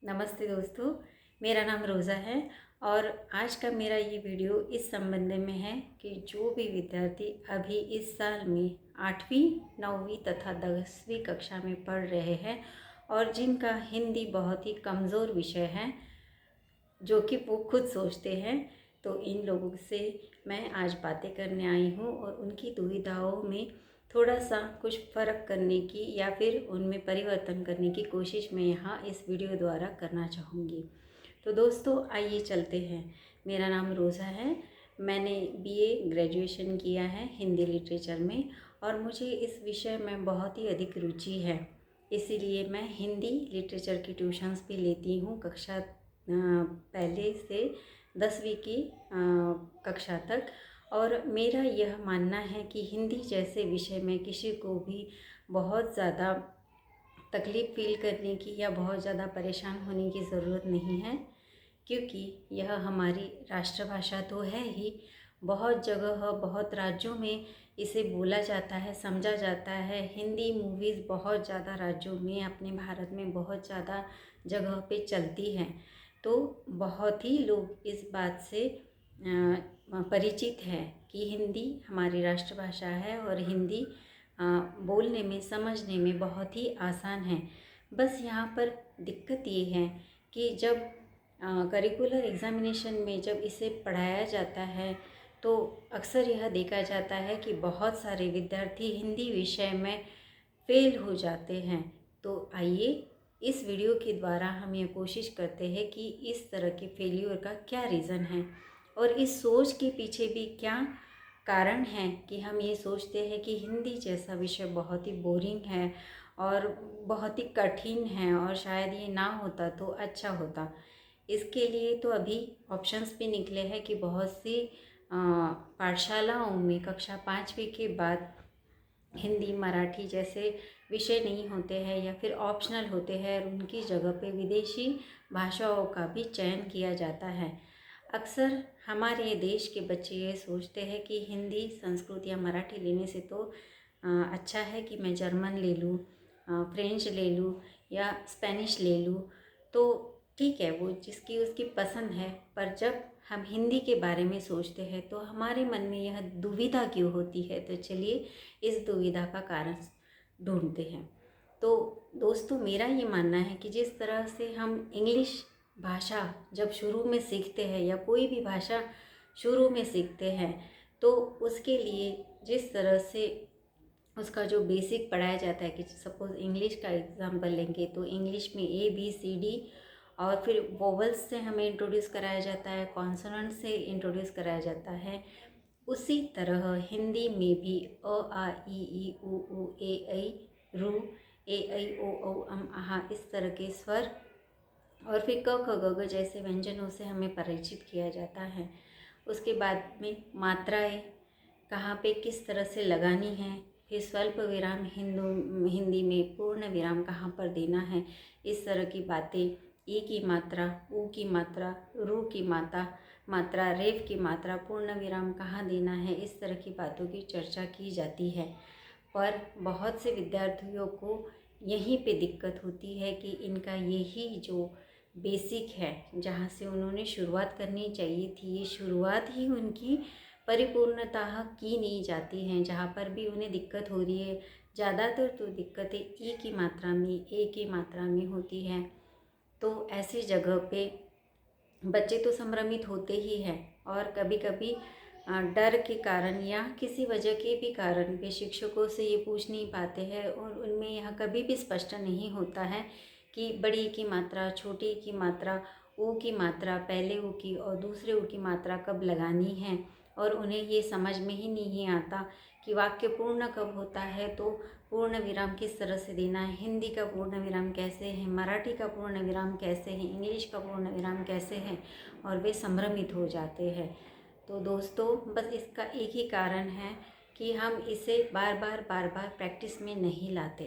नमस्ते दोस्तों, मेरा नाम रोज़ा है और आज का मेरा ये वीडियो इस संबंध में है कि जो भी विद्यार्थी अभी इस साल में 8वीं 9वीं तथा 10वीं कक्षा में पढ़ रहे हैं और जिनका हिंदी बहुत ही कमज़ोर विषय है, जो कि वो खुद सोचते हैं, तो इन लोगों से मैं आज बातें करने आई हूँ और उनकी दुविधाओं में थोड़ा सा कुछ फ़र्क करने की या फिर उनमें परिवर्तन करने की कोशिश मैं यहाँ इस वीडियो द्वारा करना चाहूँगी। तो दोस्तों आइए चलते हैं। मेरा नाम रोज़ा है। मैंने बीए ग्रेजुएशन किया है हिंदी लिटरेचर में और मुझे इस विषय में बहुत ही अधिक रुचि है। इसीलिए मैं हिंदी लिटरेचर की ट्यूशन्स भी लेती हूँ कक्षा पहले से 10वीं की कक्षा तक। और मेरा यह मानना है कि हिंदी जैसे विषय में किसी को भी बहुत ज़्यादा तकलीफ़ फील करने की या बहुत ज़्यादा परेशान होने की ज़रूरत नहीं है, क्योंकि यह हमारी राष्ट्रभाषा तो है ही। बहुत जगह बहुत राज्यों में इसे बोला जाता है, समझा जाता है। हिंदी मूवीज़ बहुत ज़्यादा राज्यों में अपने भारत में बहुत ज़्यादा जगह पे चलती हैं, तो बहुत ही लोग इस बात से परिचित हैं कि हिंदी हमारी राष्ट्रभाषा है और हिंदी बोलने में समझने में बहुत ही आसान है। बस यहाँ पर दिक्कत ये है कि जब करिकुलर एग्ज़ामिनेशन में जब इसे पढ़ाया जाता है तो अक्सर यह देखा जाता है कि बहुत सारे विद्यार्थी हिंदी विषय में फेल हो जाते हैं। तो आइए इस वीडियो के द्वारा हम ये कोशिश करते हैं कि इस तरह के फेल्यूर का क्या रीज़न है और इस सोच के पीछे भी क्या कारण है कि हम ये सोचते हैं कि हिंदी जैसा विषय बहुत ही बोरिंग है और बहुत ही कठिन है और शायद ये ना होता तो अच्छा होता। इसके लिए तो अभी ऑप्शंस भी निकले हैं कि बहुत सी पाठशालाओं में कक्षा 5वीं के बाद हिंदी मराठी जैसे विषय नहीं होते हैं या फिर ऑप्शनल होते हैं और उनकी जगह पे विदेशी भाषाओं का भी चयन किया जाता है। अक्सर हमारे देश के बच्चे ये सोचते हैं कि हिंदी संस्कृत या मराठी लेने से तो अच्छा है कि मैं जर्मन ले लूँ, फ्रेंच ले लूँ या स्पेनिश ले लूँ। तो ठीक है, वो जिसकी उसकी पसंद है, पर जब हम हिंदी के बारे में सोचते हैं तो हमारे मन में यह दुविधा क्यों होती है। तो चलिए इस दुविधा का कारण ढूंढते हैं। तो दोस्तों मेरा ये मानना है कि जिस तरह से हम इंग्लिश भाषा जब शुरू में सीखते हैं या कोई भी भाषा शुरू में सीखते हैं तो उसके लिए जिस तरह से उसका जो बेसिक पढ़ाया जाता है कि सपोज़ इंग्लिश का एग्जांपल लेंगे तो इंग्लिश में ABCD और फिर वोवल्स से हमें इंट्रोड्यूस कराया जाता है, कॉन्सोनेंट से इंट्रोड्यूस कराया जाता है। उसी तरह हिंदी में भी अ आ इ ई उ ऊ ए ऐ रू ए ऐ ओ औ अम आहा इस तरह के स्वर और फिर क ख ग घ जैसे व्यंजनों से हमें परिचित किया जाता है। उसके बाद में मात्राएं कहाँ पे किस तरह से लगानी है, फिर स्वल्प विराम हिंदी में पूर्ण विराम कहाँ पर देना है, इस तरह की बातें। ई की मात्रा, ऊ की मात्रा, रू की मात्रा, रेफ की मात्रा, पूर्ण विराम कहाँ देना है, इस तरह की बातों की चर्चा की जाती है। पर बहुत से विद्यार्थियों को यहीं पे दिक्कत होती है कि इनका यही जो बेसिक है जहाँ से उन्होंने शुरुआत करनी चाहिए थी, ये शुरुआत ही उनकी परिपूर्णतः की नहीं जाती हैं। जहाँ पर भी उन्हें दिक्कत हो रही है, ज़्यादातर तो दिक्कतें ई की मात्रा में, ए की मात्रा में होती हैं। तो ऐसी जगह पे बच्चे तो संभ्रमित होते ही हैं और कभी कभी डर के कारण या किसी वजह के भी कारण वे शिक्षकों से ये पूछ नहीं पाते हैं और उनमें यह कभी भी स्पष्ट नहीं होता है कि बड़ी की मात्रा, छोटी की मात्रा, ऊ की मात्रा, पहले ऊ की और दूसरे ऊ की मात्रा कब लगानी है। और उन्हें ये समझ में ही नहीं आता कि वाक्य पूर्ण कब होता है, तो पूर्ण विराम किस तरह से देना है, हिंदी का पूर्ण विराम कैसे है, मराठी का पूर्ण विराम कैसे है, इंग्लिश का पूर्ण विराम कैसे है, और वे संभ्रमित हो जाते हैं। तो दोस्तों बस इसका एक ही कारण है कि हम इसे बार बार प्रैक्टिस में नहीं लाते।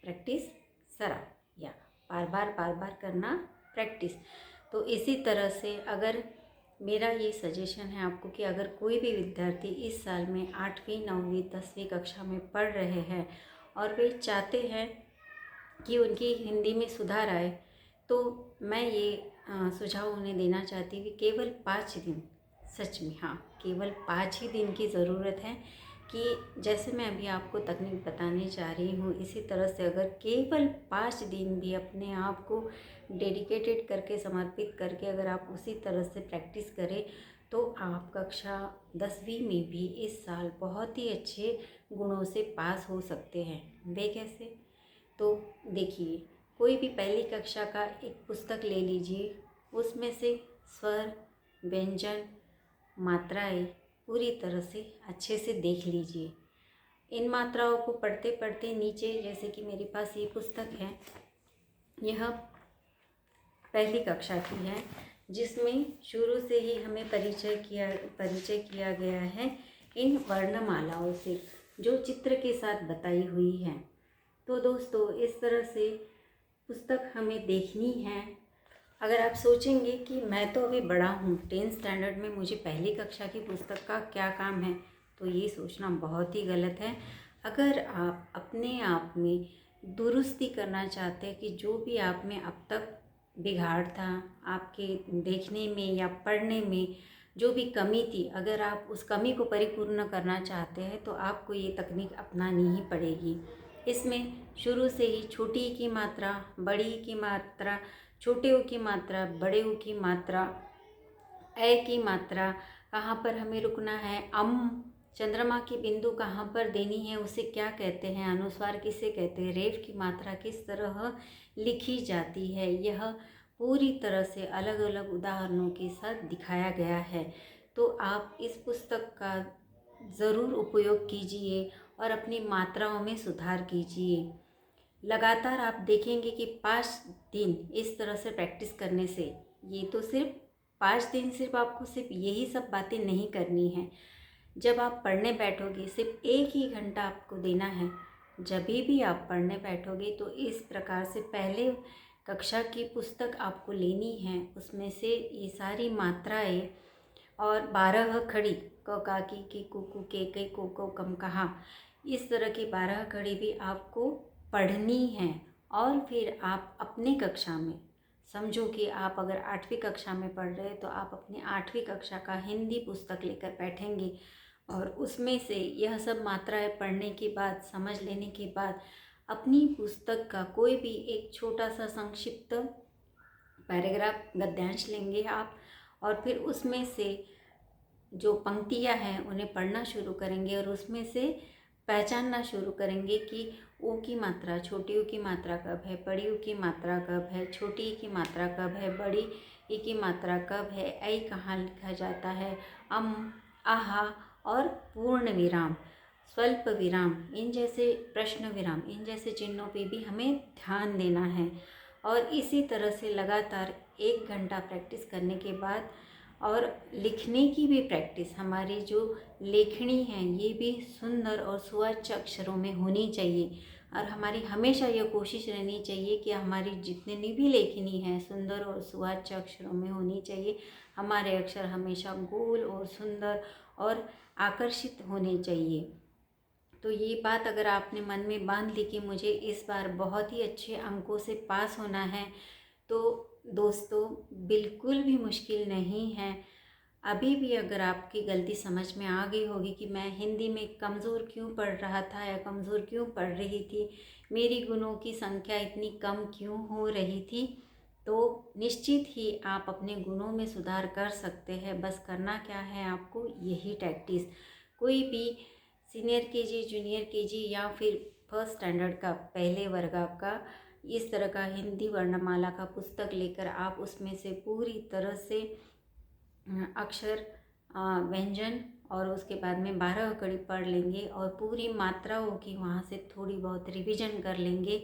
प्रैक्टिस सराव या बार बार करना प्रैक्टिस। तो इसी तरह से अगर मेरा ये सजेशन है आपको कि अगर कोई भी विद्यार्थी इस साल में 8वीं 9वीं 10वीं कक्षा में पढ़ रहे हैं और वे चाहते हैं कि उनकी हिंदी में सुधार आए, तो मैं ये सुझाव उन्हें देना चाहती हूँ कि केवल 5 दिन, सच में हाँ, केवल 5 ही दिन की ज़रूरत है कि जैसे मैं अभी आपको तकनीक बताने जा रही हूँ, इसी तरह से अगर केवल 5 दिन भी अपने आप को डेडिकेटेड करके, समर्पित करके अगर आप उसी तरह से प्रैक्टिस करें, तो आप कक्षा 10वीं में भी इस साल बहुत ही अच्छे गुणों से पास हो सकते हैं। वे कैसे? तो देखिए, कोई भी पहली कक्षा का एक पुस्तक ले लीजिए, उसमें से स्वर, व्यंजन, मात्राएं पूरी तरह से अच्छे से देख लीजिए। इन मात्राओं को पढ़ते पढ़ते नीचे, जैसे कि मेरे पास ये पुस्तक है, यह पहली कक्षा की है, जिसमें शुरू से ही हमें परिचय किया गया है इन वर्णमालाओं से, जो चित्र के साथ बताई हुई है। तो दोस्तों, इस तरह से पुस्तक हमें देखनी है। अगर आप सोचेंगे कि मैं तो अभी बड़ा हूँ, 10th स्टैंडर्ड में, मुझे पहली कक्षा की पुस्तक का क्या काम है, तो ये सोचना बहुत ही गलत है। अगर आप अपने आप में दुरुस्ती करना चाहते हैं कि जो भी आप में अब तक बिगाड़ था, आपके देखने में या पढ़ने में जो भी कमी थी, अगर आप उस कमी को परिपूर्ण करना चाहते हैं तो आपको ये तकनीक अपनानी ही पड़ेगी। इसमें शुरू से ही छोटी ई की मात्रा, बड़ी ई की मात्रा, छोटे ऊ की मात्रा, बड़े ऊ की मात्रा, ए की मात्रा, कहाँ पर हमें रुकना है, चंद्रमा की बिंदु कहाँ पर देनी है, उसे क्या कहते हैं, अनुस्वार किसे कहते हैं, रेफ की मात्रा किस तरह लिखी जाती है, यह पूरी तरह से अलग अलग उदाहरणों के साथ दिखाया गया है। तो आप इस पुस्तक का ज़रूर उपयोग कीजिए और अपनी मात्राओं में सुधार कीजिए। लगातार आप देखेंगे कि 5 दिन इस तरह से प्रैक्टिस करने से, ये तो सिर्फ 5 दिन, सिर्फ आपको सिर्फ यही सब बातें नहीं करनी है। जब आप पढ़ने बैठोगे, सिर्फ 1 ही घंटा आपको देना है। जब भी आप पढ़ने बैठोगे तो इस प्रकार से पहले कक्षा की पुस्तक आपको लेनी है, उसमें से ये सारी मात्राएं और 12 खड़ी, क का की कु के को कम कहा, इस तरह की 12 खड़ी भी आपको पढ़नी है। और फिर आप अपनी कक्षा में, समझो कि आप अगर 8वीं कक्षा में पढ़ रहे हैं तो आप अपनी 8वीं कक्षा का हिंदी पुस्तक लेकर बैठेंगे और उसमें से यह सब मात्राएं पढ़ने के बाद, समझ लेने के बाद, अपनी पुस्तक का कोई भी एक छोटा सा संक्षिप्त पैराग्राफ, गद्यांश लेंगे आप, और फिर उसमें से जो पंक्तियां हैं उन्हें पढ़ना शुरू करेंगे और उसमें से पहचानना शुरू करेंगे कि ऊ की मात्रा, छोटी ऊ की मात्रा कब है, बड़ी ऊ की मात्रा कब है, छोटी ई की मात्रा कब है, बड़ी ई की मात्रा कब है, ऐ कहाँ लिखा जाता है, आहा और पूर्ण विराम, स्वल्प विराम, इन जैसे प्रश्न विराम, इन जैसे चिन्हों पे भी हमें ध्यान देना है। और इसी तरह से लगातार 1 घंटा प्रैक्टिस करने के बाद, और लिखने की भी प्रैक्टिस, हमारी जो लेखनी है ये भी सुंदर और सुवाच्य अक्षरों में होनी चाहिए। और हमारी हमेशा ये कोशिश रहनी चाहिए कि हमारी जितनी भी लेखनी है सुंदर और सुवाच्य अक्षरों में होनी चाहिए। हमारे अक्षर हमेशा गोल और सुंदर और आकर्षित होने चाहिए। तो ये बात अगर आपने मन में बांध ली कि मुझे इस बार बहुत ही अच्छे अंकों से पास होना है, तो दोस्तों बिल्कुल भी मुश्किल नहीं है। अभी भी अगर आपकी गलती समझ में आ गई होगी कि मैं हिंदी में कमज़ोर क्यों पढ़ रहा था या कमज़ोर क्यों पढ़ रही थी, मेरी गुणों की संख्या इतनी कम क्यों हो रही थी, तो निश्चित ही आप अपने गुणों में सुधार कर सकते हैं। बस करना क्या है, आपको यही प्रैक्टिस। कोई भी सीनियर केजी, जूनियर केजी या फिर फर्स्ट स्टैंडर्ड का, पहले वर्ग का इस तरह का हिंदी वर्णमाला का पुस्तक लेकर आप उसमें से पूरी तरह से अक्षर, व्यंजन और उसके बाद में 12 कड़ी पढ़ लेंगे और पूरी मात्राओं की वहाँ से थोड़ी बहुत रिवीजन कर लेंगे।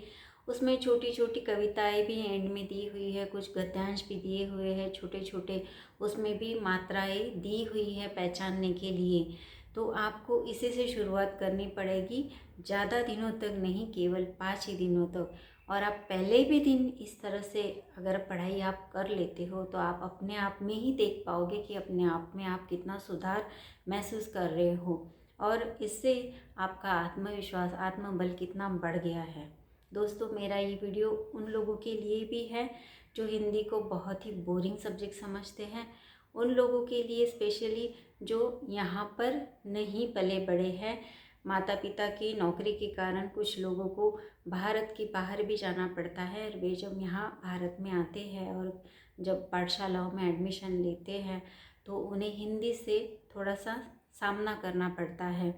उसमें छोटी छोटी कविताएं भी एंड में दी हुई है, कुछ गद्यांश भी दिए हुए हैं छोटे छोटे, उसमें भी मात्राएं दी हुई है पहचानने के लिए। तो आपको इसी से शुरुआत करनी पड़ेगी, ज़्यादा दिनों तक नहीं, केवल 5 ही दिनों तक। और आप पहले भी दिन इस तरह से अगर पढ़ाई आप कर लेते हो तो आप अपने आप में ही देख पाओगे कि अपने आप में आप कितना सुधार महसूस कर रहे हो और इससे आपका आत्मविश्वास, आत्मबल कितना बढ़ गया है। दोस्तों मेरा ये वीडियो उन लोगों के लिए भी है जो हिंदी को बहुत ही बोरिंग सब्जेक्ट समझते हैं, उन लोगों के लिए स्पेशली जो यहाँ पर नहीं पले बड़े हैं। माता पिता की नौकरी के कारण कुछ लोगों को भारत के बाहर भी जाना पड़ता है, और वे जब यहाँ भारत में आते हैं और जब पाठशालाओं में एडमिशन लेते हैं तो उन्हें हिंदी से थोड़ा सा सामना करना पड़ता है।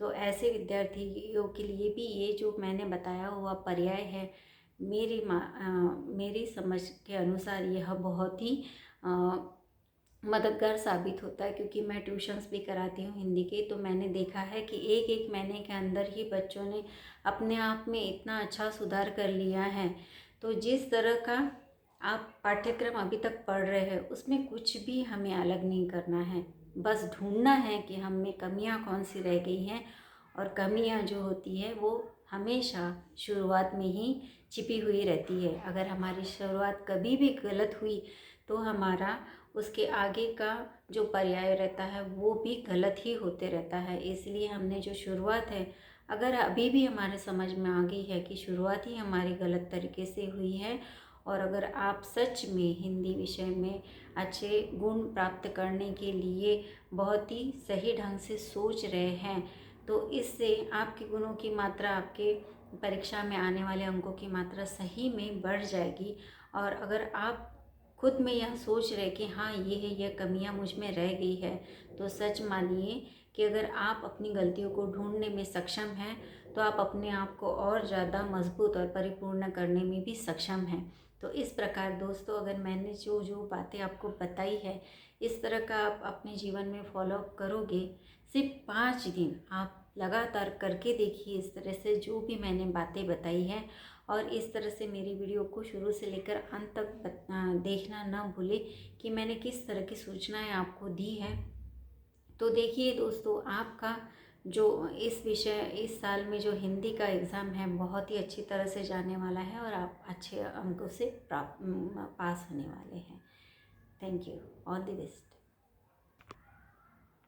तो ऐसे विद्यार्थियों के लिए भी ये जो मैंने बताया हुआ पर्याय है, मेरी समझ के अनुसार यह बहुत ही मददगार साबित होता है, क्योंकि मैं ट्यूशन्स भी कराती हूँ हिंदी के। तो मैंने देखा है कि एक महीने के अंदर ही बच्चों ने अपने आप में इतना अच्छा सुधार कर लिया है। तो जिस तरह का आप पाठ्यक्रम अभी तक पढ़ रहे हैं उसमें कुछ भी हमें अलग नहीं करना है, बस ढूंढना है कि हम में कमियां कौन सी रह गई हैं। और कमियां जो होती है वो हमेशा शुरुआत में ही छिपी हुई रहती है। अगर हमारी शुरुआत कभी भी गलत हुई तो हमारा उसके आगे का जो पर्याय रहता है वो भी गलत ही होते रहता है। इसलिए हमने जो शुरुआत है, अगर अभी भी हमारे समझ में आ गई है कि शुरुआत ही हमारी गलत तरीके से हुई है, और अगर आप सच में हिंदी विषय में अच्छे गुण प्राप्त करने के लिए बहुत ही सही ढंग से सोच रहे हैं, तो इससे आपके गुणों की मात्रा, आपके परीक्षा में आने वाले अंकों की मात्रा सही में बढ़ जाएगी। और अगर आप खुद में यह सोच रहे कि हाँ ये है, यह कमियां मुझ में रह गई है, तो सच मानिए कि अगर आप अपनी गलतियों को ढूंढने में सक्षम हैं तो आप अपने आप को और ज़्यादा मजबूत और परिपूर्ण करने में भी सक्षम हैं। तो इस प्रकार दोस्तों, अगर मैंने जो जो बातें आपको बताई है, इस तरह का आप अपने जीवन में फॉलो करोगे, सिर्फ 5 दिन आप लगातार करके देखिए इस तरह से जो भी मैंने बातें बताई हैं। और इस तरह से मेरी वीडियो को शुरू से लेकर अंत तक देखना ना भूले कि मैंने किस तरह की सूचनाएं आपको दी है। तो देखिए दोस्तों, आपका जो इस साल में जो हिंदी का एग्ज़ाम है बहुत ही अच्छी तरह से जाने वाला है, और आप अच्छे अंकों से पास होने वाले हैं। Thank you, all the best.